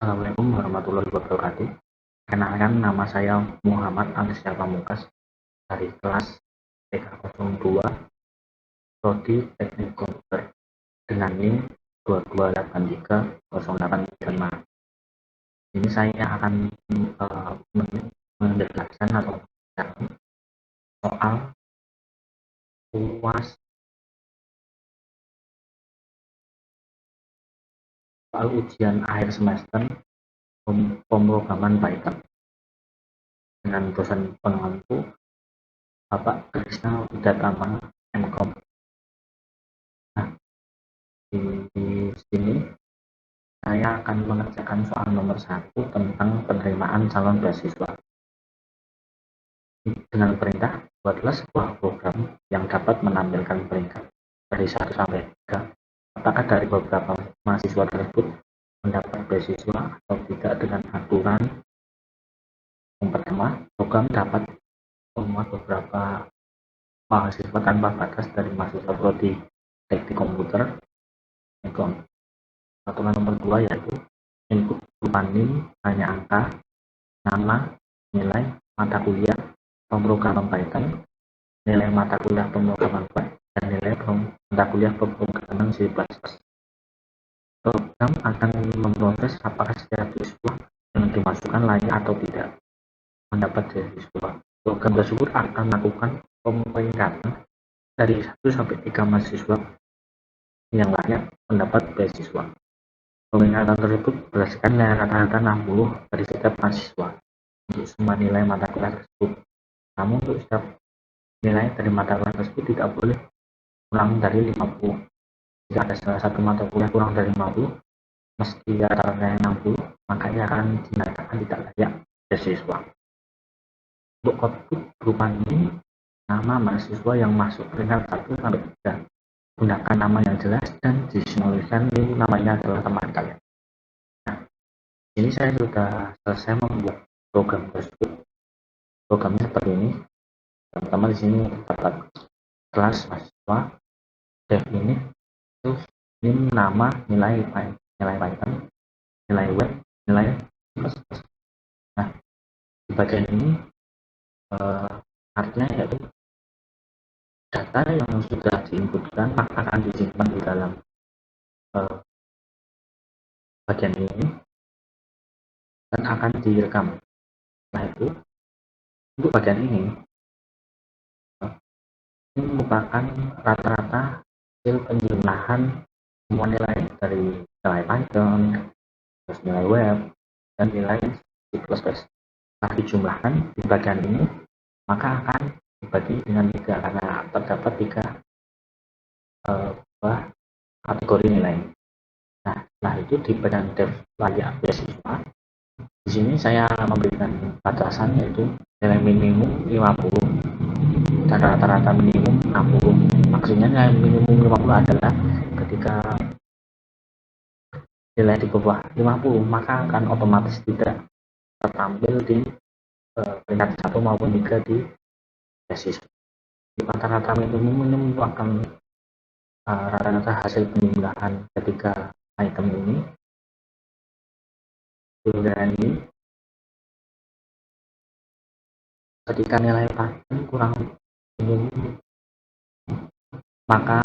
Assalamualaikum warahmatullahi wabarakatuh. Kenalkan, nama saya Muhammad Alisya Pamungkas dari kelas TK02 Prodi Teknik Komputer dengan NIM 2283085. Ini saya akan menjelaskan atau soal UAS, soal ujian akhir semester pemrograman Python dengan dosen peneranganku Bapak Krisna Widatama MKOM. Nah, di sini saya akan mengerjakan soal nomor 1 tentang penerimaan calon beasiswa. Dengan perintah, buatlah sebuah program yang dapat menampilkan peringkat dari 1 sampai 3. Apakah dari beberapa mahasiswa tersebut mendapat beasiswa atau tidak dengan aturan. Yang pertama, program dapat memuat beberapa mahasiswa tanpa batas dari mahasiswa prodi teknik komputer. Aturan nomor 2 yaitu input berupa NIM hanya angka, nama, nilai mata kuliah pemrograman Python, nilai mata kuliah pemrograman web, dan nilai mata kuliah pemrograman C++. Program akan memproses apakah setiap siswa yang dimasukkan layak atau tidak mendapat beasiswa. Program tersebut akan melakukan pemeringkatan dari 1 sampai 3 mahasiswa yang layak mendapat beasiswa. Pemeringkatan tersebut berdasarkan nilai rata-rata 60 dari setiap mahasiswa untuk semua nilai mata kuliah tersebut. Namun untuk setiap nilai dari mata kuliah tersebut tidak boleh kurang dari 50. Jika ada salah satu mata kuliah kurang dari 50, meski rata-ratanya 60, maka ia akan dinyatakan tidak layak beasiswa. Untuk output berupa NIM, nama mahasiswa yang masuk peringkat 1 sampai 3. Gunakan nama yang jelas dan disimulasikan NIM namanya adalah teman kalian. Nah, ini saya sudah selesai membuat program tersebut. Programnya seperti ini. Teman-teman di sini terdapat kelas mahasiswa, dev ini, terus NIM, nama, nilai Python, nilai web, nilai plus. Nah, di bagian ini artinya yaitu data yang sudah diinputkan maka akan disimpan di dalam bagian ini dan akan direkam. Nah, itu untuk bagian ini merupakan rata-rata hasil penjumlahan semua nilai dari nilai Python, terus nilai web, dan nilai C++. Setelah dijumlahkan di bagian ini, maka akan dibagi dengan 3 karena terdapat 3 kategori nilai. Nah, setelah itu di bagian dev layak beasiswa, di sini saya memberikan batasan yaitu nilai minimum 50 dan rata-rata minimum 60. Maksudnya nilai minimum 50 adalah ketika nilai di bawah 50 maka akan otomatis tidak tertampil di peringkat 1 maupun 3 di beasiswa. Di rata-rata minimum akan rata-rata hasil penjumlahan ketiga item ini. Kemudian ini ketika nilai Python kurang minimum maka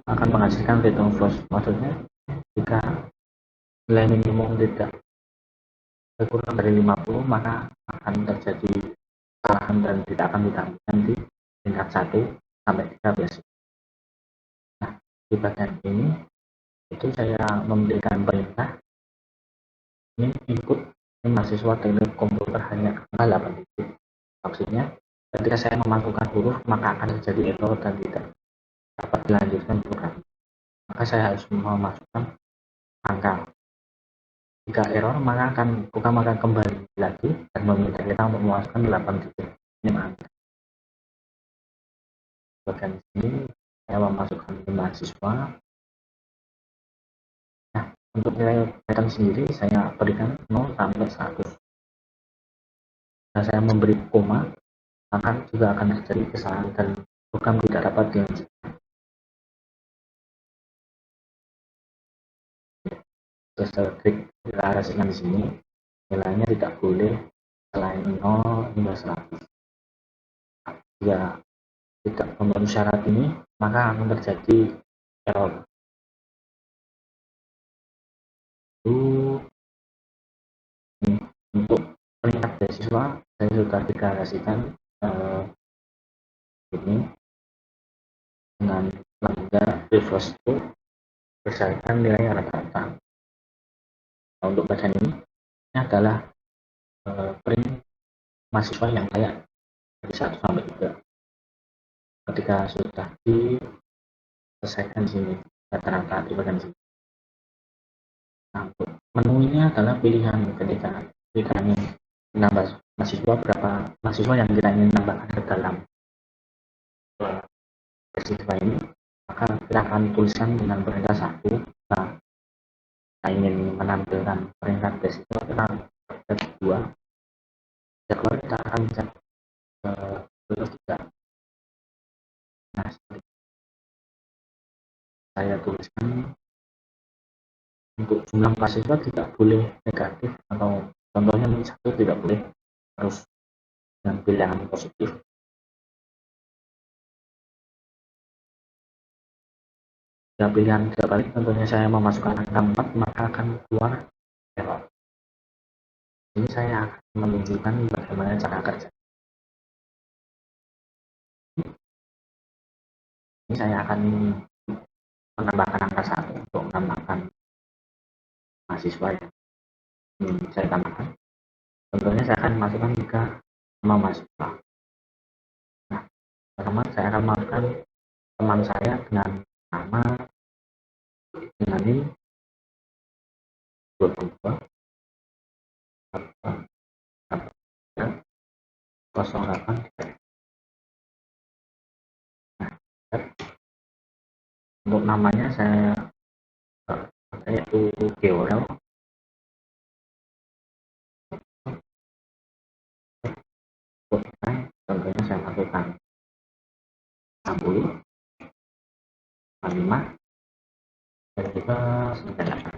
akan menghasilkan return false. Maksudnya jika nilai minimum tidak kurang dari 50 maka akan terjadi kesalahan dan tidak akan ditampilkan di tingkat 1 sampai 3 beasiswa. Nah, di bagian ini itu saya memberikan perintah ini input mahasiswa teknik komputer hanya angka 8 digit. Maksudnya ketika saya memasukkan huruf maka akan terjadi error dan tidak dapat dilanjutkan program. Maka saya harus memasukkan angka. Jika error maka program akan kembali lagi dan meminta kita untuk memasukkan 8 digit. Ini angka. Bagian sini saya memasukkan mahasiswa. Nah, untuk nilai Python sendiri saya berikan 0 sampai 100. Nah, saya memberi koma maka juga akan terjadi kesalahan dan program tidak dapat dilanjutkan. deklarasikan di sini nilainya tidak boleh selain 0 hingga 100. Jika tidak memenuhi syarat ini, maka akan terjadi error. Lalu untuk peringkat beasiswa saya sudah deklarasikan ini dengan lembaga reverse itu berdasarkan nilai rata-rata. Nah, untuk bagian ini adalah peringkat mahasiswa yang layak dari 1 sampai 3. Ketika sudah diselesaikan di sini rata-rata di bagian sini. Nah, untuk menunya adalah pilihan ketika kita ingin menambah mahasiswa, berapa mahasiswa yang kita ingin tambahkan ke dalam beasiswa ini, maka kita akan tuliskan dengan peringkat 1. Nah, kita ingin menampilkan peringkat beasiswa, kita peringkat 2. Jadwal kita akan cek lulus 3. Nah, saya tuliskan untuk jumlah mahasiswa tidak boleh negatif, atau contohnya -1 tidak boleh, harus dengan pilihan positif. Jika pilihan terbalik, contohnya saya memasukkan angka 4, maka akan keluar error. Ini saya akan menunjukkan bagaimana cara kerja. Ini saya akan menambahkan angka 1 untuk menambahkan mahasiswa yang saya tambahkan. Contohnya saya akan masukkan 3 nama mahasiswa. Nah, pertama saya akan masukkan teman saya dengan nama dengan ini 22 08. Nah, untuk namanya saya yaitu Georel. Contohnya saya masukkan 60, 65, dan juga 98.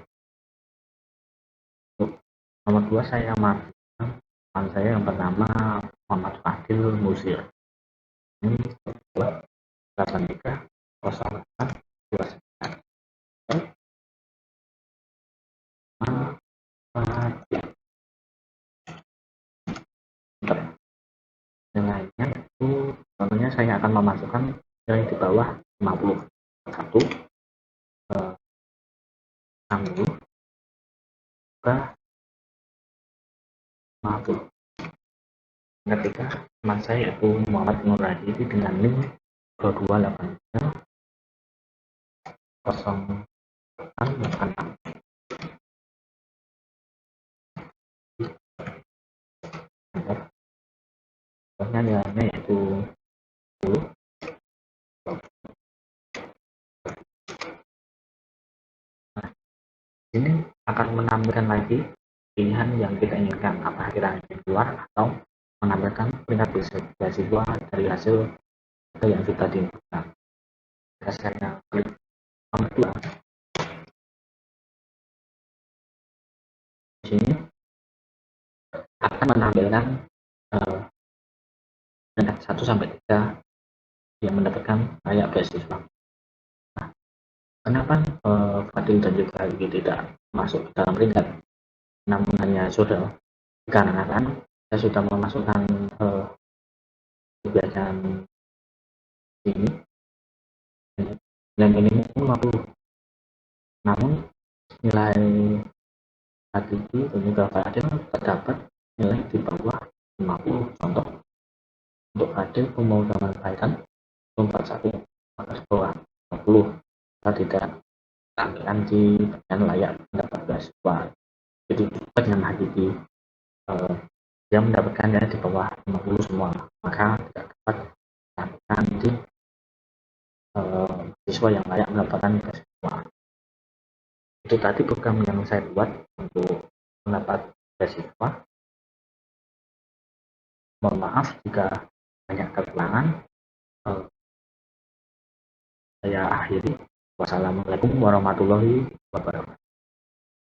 Untuk nomor 2 saya masukkan teman saya yang bernama Muhammad Fadil Musir. Ini 83 08 29. Nilainya itu contohnya saya akan memasukkan nilai di bawah 51, 60 ke 50. Ketika teman saya yaitu Muhammad Nur Hadi dengan link 2283 0686. Contohnya nilainya yaitu 10. Nah, ini akan menampilkan lagi pilihan yang kita inginkan, apakah kita ingin keluar atau menampilkan peringkat beasiswa dari hasil yang sudah diinputkan. Jika saya klik nomor 2, di sini akan menampilkan peringkat 1 sampai 3 yang mendapatkan layak beasiswa. Nah, kenapa Fadil dan juga Alwi tidak masuk dalam peringkat, namun hanya saudara? Dikarenakan saya sudah memasukkan kebiasaan ini nilai minimum 50, namun nilai Habibie dan juga Fadil terdapat nilai di bawah 50. Contoh untuk Fadil pemrograman Python 41, maka di bawah 50. Kita tidak tampilkan di bagian layak mendapat beasiswa. Jadi dengan Habibie dia mendapatkan nilai di bawah 50 semua, maka tidak dapat tampilkan di siswa yang layak mendapatkan beasiswa. Itu tadi program yang saya buat untuk mendapat beasiswa. Mohon maaf jika banyak kekurangan. Saya akhiri. Wassalamualaikum warahmatullahi wabarakatuh.